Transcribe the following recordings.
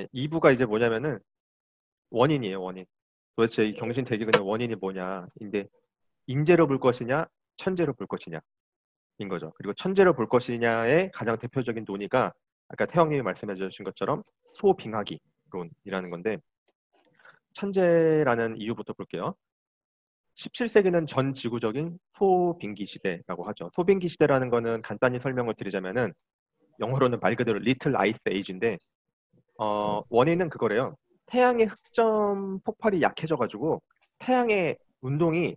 네, 2부가 이제 뭐냐면은 원인이에요, 원인. 도대체 이 경신 대기근의 원인이 뭐냐인데 인재로 볼 것이냐, 천재로 볼 것이냐인 거죠. 그리고 천재로 볼 것이냐의 가장 대표적인 논의가 아까 태영님이 말씀해 주신 것처럼 소빙하기론이라는 건데 천재라는 이유부터 볼게요. 17세기는 전 지구적인 소빙기 시대라고 하죠. 소빙기 시대라는 거는 간단히 설명을 드리자면은 영어로는 말 그대로 리틀 아이스 에이지인데 원인은 그거래요. 태양의 흑점 폭발이 약해져가지고 태양의 운동이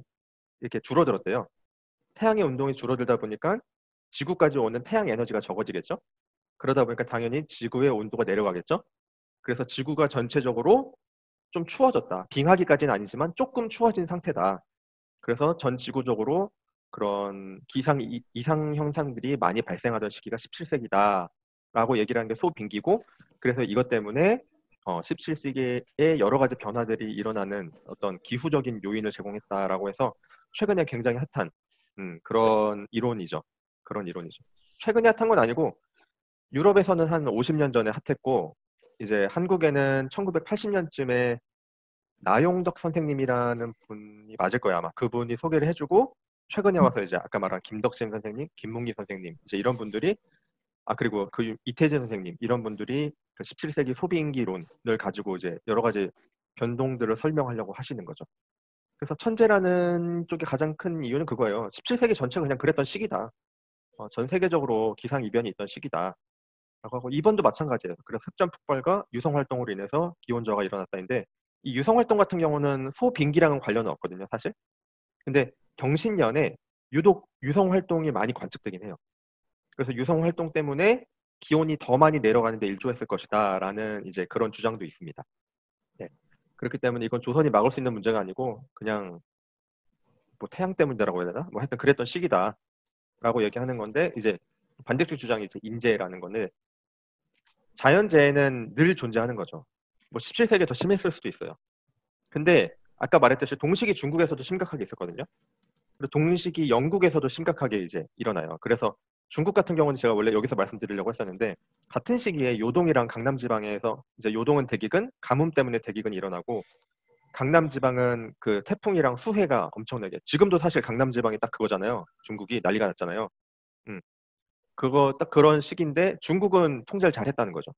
이렇게 줄어들었대요. 태양의 운동이 줄어들다 보니까 지구까지 오는 태양 에너지가 적어지겠죠. 그러다 보니까 당연히 지구의 온도가 내려가겠죠. 그래서 지구가 전체적으로 좀 추워졌다. 빙하기까지는 아니지만 조금 추워진 상태다. 그래서 전 지구적으로 그런 이상 현상들이 많이 발생하던 시기가 17세기다라고 얘기를 하는 게 소빙기고 그래서 이것 때문에 17세기에 여러 가지 변화들이 일어나는 어떤 기후적인 요인을 제공했다라고 해서 최근에 굉장히 핫한 그런 이론이죠. 그런 이론이죠. 최근에 핫한 건 아니고 유럽에서는 한 50년 전에 핫했고 이제 한국에는 1980년쯤에 나용덕 선생님이라는 분이 맞을 거예요 아마. 그분이 소개를 해주고 최근에 와서 이제 아까 말한 김덕진 선생님, 김문기 선생님 이제 이런 분들이 그리고 그 이태진 선생님 이런 분들이 그 17세기 소비인기론을 가지고 이제 여러 가지 변동들을 설명하려고 하시는 거죠. 그래서 천재라는 쪽에 가장 큰 이유는 그거예요. 17세기 전체가 그냥 그랬던 시기다. 전 세계적으로 기상이변이 있던 시기다. 라고 하고 이번도 마찬가지예요. 그래서 흑점 폭발과 유성 활동으로 인해서 기온 저하가 일어났다는데 이 유성 활동 같은 경우는 소빙기랑은 관련은 없거든요, 사실. 근데 경신년에 유독 유성 활동이 많이 관측되긴 해요. 그래서 유성 활동 때문에 기온이 더 많이 내려가는데 일조했을 것이다라는 이제 그런 주장도 있습니다. 네. 그렇기 때문에 이건 조선이 막을 수 있는 문제가 아니고 그냥 뭐 태양 때문이라고 해야 되나? 뭐 하여튼 그랬던 시기다라고 얘기하는 건데 이제 반대쪽 주장이 이제 인재라는 거는 자연재해는 늘 존재하는 거죠. 뭐 17세기에 더 심했을 수도 있어요. 근데 아까 말했듯이 동식이 중국에서도 심각하게 있었거든요. 그리고 동식이 영국에서도 심각하게 이제 일어나요. 그래서 중국 같은 경우는 제가 원래 여기서 말씀드리려고 했었는데 같은 시기에 요동이랑 강남 지방에서 이제 요동은 대기근, 가뭄 때문에 대기근이 일어나고 강남 지방은 그 태풍이랑 수해가 엄청나게 지금도 사실 강남 지방이 딱 그거잖아요. 중국이 난리가 났잖아요. 음. 그거 딱 그런 시기인데 중국은 통제를 잘했다는 거죠.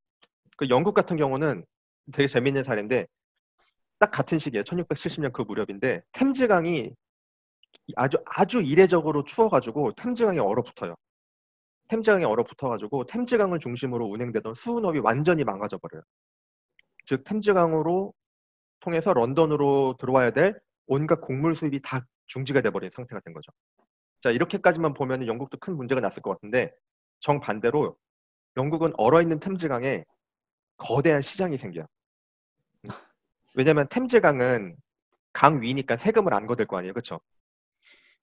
그 영국 같은 경우는 되게 재밌는 사례인데 딱 같은 시기에 1670년 그 무렵인데 템즈강이 아주 이례적으로 추워가지고 템즈강이 얼어붙어요. 템즈강이 얼어붙어가지고 템즈강을 중심으로 운행되던 수은업이 완전히 망가져 버려요. 즉 템즈강으로 통해서 런던으로 들어와야 될 온갖 곡물 수입이 다 중지가 돼버린 상태가 된 거죠. 자 이렇게까지만 보면 영국도 큰 문제가 났을 것 같은데 정반대로 영국은 얼어있는 템즈강에 거대한 시장이 생겨요. 왜냐하면 템즈강은 강 위니까 세금을 안 걷을 거 아니에요. 그렇죠?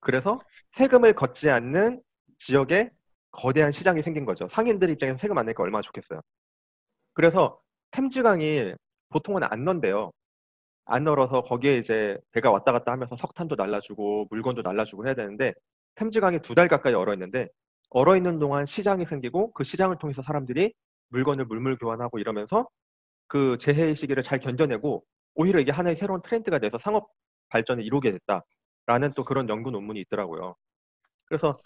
그래서 세금을 걷지 않는 지역에 거대한 시장이 생긴 거죠. 상인들 입장에서 세금 안 내니까 얼마나 좋겠어요. 그래서 템즈강이 보통은 안 넌대요. 안 얼어서 거기에 이제 배가 왔다 갔다 하면서 석탄도 날라주고 물건도 날라주고 해야 되는데 템즈강이 2달 가까이 얼어 있는데 얼어 있는 동안 시장이 생기고 그 시장을 통해서 사람들이 물건을 물물 교환하고 이러면서 그 재해의 시기를 잘 견뎌내고 오히려 이게 하나의 새로운 트렌드가 돼서 상업 발전을 이루게 됐다라는 또 그런 연구 논문이 있더라고요. 그래서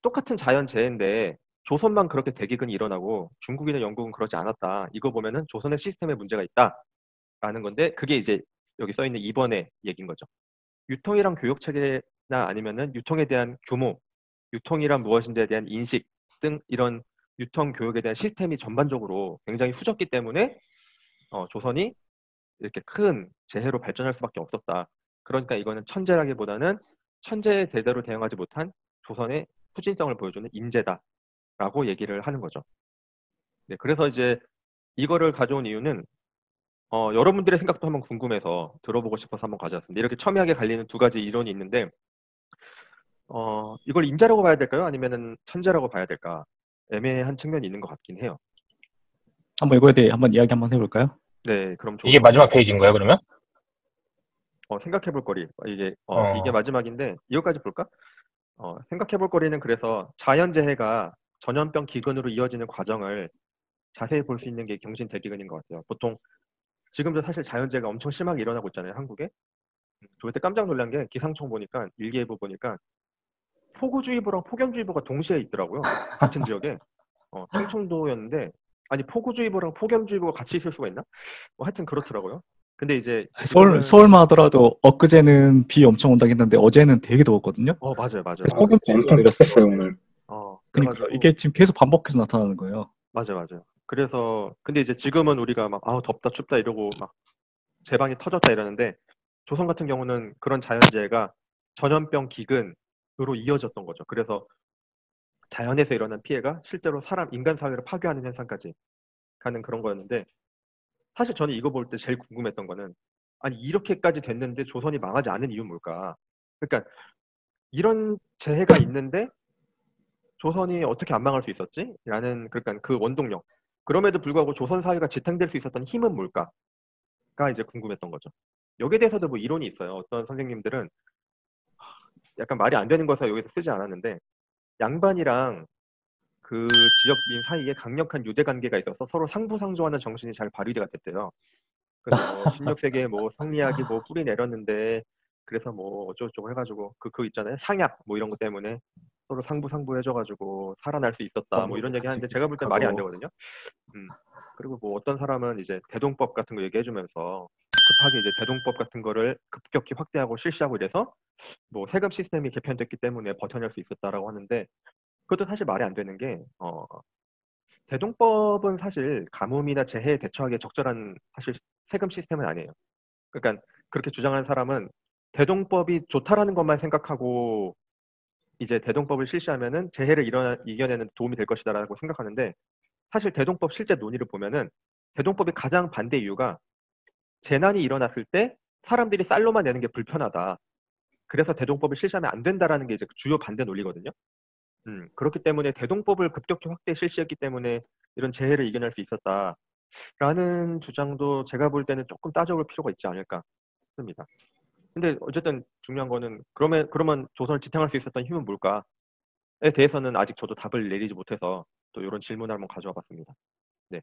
똑같은 자연재해인데 조선만 그렇게 대기근이 일어나고 중국이나 영국은 그러지 않았다. 이거 보면은 조선의 시스템에 문제가 있다라는 건데 그게 이제 여기 써 있는 이번의 얘기인 거죠. 유통이랑 교육 체계나 아니면은 유통에 대한 규모, 유통이란 무엇인지에 대한 인식 등 이런 유통 교육에 대한 시스템이 전반적으로 굉장히 후졌기 때문에 조선이 이렇게 큰 재해로 발전할 수밖에 없었다. 그러니까 이거는 천재라기보다는 천재에 제대로 대응하지 못한 조선의 후진성을 보여주는 인재다라고 얘기를 하는 거죠. 네, 그래서 이제 이거를 가져온 이유는 여러분들의 생각도 한번 궁금해서 들어보고 싶어서 한번 가져왔습니다. 이렇게 첨예하게 갈리는 2가지 이론이 있는데 이걸 인재라고 봐야 될까요? 아니면은 천재라고 봐야 될까? 애매한 측면이 있는 것 같긴 해요. 한번 이거에 대해 한번 이야기 한번 해볼까요? 네, 그럼 이게 조선님 마지막 페이지인가요, 그러면? 생각해볼 거리 이게 어, 마지막인데 이거까지 볼까? 생각해볼 거리는 그래서 자연재해가 전염병 기근으로 이어지는 과정을 자세히 볼 수 있는 게 경신대기근인 것 같아요. 보통 지금도 사실 자연재해가 엄청 심하게 일어나고 있잖아요, 한국에. 저 그때 깜짝 놀란 게 기상청 보니까 일기예보 보니까 폭우주의보랑 폭염주의보가 동시에 있더라고요. 같은 지역에. 충청도였는데 아니 폭우주의보랑 폭염주의보가 같이 있을 수가 있나? 뭐 하여튼 그렇더라고요. 근데 이제 서울만 지금은 하더라도 엊그제는 비 엄청 온다고 했는데 어제는 되게 더웠거든요. 맞아요, 맞아요. 그래서 폭염주의보가 엄청 내렸어요. 컸어요 오늘. 그러니까 그래가지고 이게 지금 계속 반복해서 나타나는 거예요. 맞아요, 맞아요. 그래서 근데 이제 지금은 우리가 막 덥다 춥다 이러고 막 제방이 터졌다 이러는데 조선 같은 경우는 그런 자연재해가 전염병 기근으로 이어졌던 거죠. 그래서 자연에서 일어난 피해가 실제로 인간 사회를 파괴하는 현상까지 가는 그런 거였는데 사실 저는 이거 볼 때 제일 궁금했던 거는 아니 이렇게까지 됐는데 조선이 망하지 않은 이유는 뭘까? 그러니까 이런 재해가 있는데 조선이 어떻게 안 망할 수 있었지? 라는 그러니까 그 원동력. 그럼에도 불구하고 조선 사회가 지탱될 수 있었던 힘은 뭘까가 이제 궁금했던 거죠. 여기에 대해서도 뭐 이론이 있어요. 어떤 선생님들은 약간 말이 안 되는 것을 여기서 쓰지 않았는데 양반이랑 그 지역민 사이에 강력한 유대 관계가 있어서 서로 상부상조하는 정신이 잘 발휘가 됐대요. 그래서 뭐 16세기에 뭐 성리학이 뭐 뿌리 내렸는데 그래서 뭐 어쩌고저쩌고 해가지고 그거 있잖아요. 향약 뭐 이런 것 때문에 서로 상부 해줘가지고 살아날 수 있었다 뭐 이런 얘기 하는데 제가 볼 땐 말이 안 되거든요. 그리고 뭐 어떤 사람은 이제 대동법 같은 거 얘기해주면서 급하게 이제 대동법 같은 거를 급격히 확대하고 실시하고 이래서 뭐 세금 시스템이 개편됐기 때문에 버텨낼 수 있었다라고 하는데 그것도 사실 말이 안 되는 게 대동법은 사실 가뭄이나 재해에 대처하기에 적절한 사실 세금 시스템은 아니에요. 그러니까 그렇게 주장하는 사람은 대동법이 좋다라는 것만 생각하고 이제 대동법을 실시하면은 재해를 이겨내는 도움이 될 것이다라고 생각하는데 사실 대동법 실제 논의를 보면은 대동법의 가장 반대 이유가 재난이 일어났을 때 사람들이 쌀로만 내는 게 불편하다. 그래서 대동법을 실시하면 안 된다라는 게 이제 주요 반대 논리거든요. 그렇기 때문에 대동법을 급격히 확대 실시했기 때문에 이런 재해를 이겨낼 수 있었다라는 주장도 제가 볼 때는 조금 따져볼 필요가 있지 않을까 싶습니다. 근데 어쨌든 중요한 거는 그러면 조선을 지탱할 수 있었던 힘은 뭘까에 대해서는 아직 저도 답을 내리지 못해서 또 이런 질문을 한번 가져와 봤습니다. 네.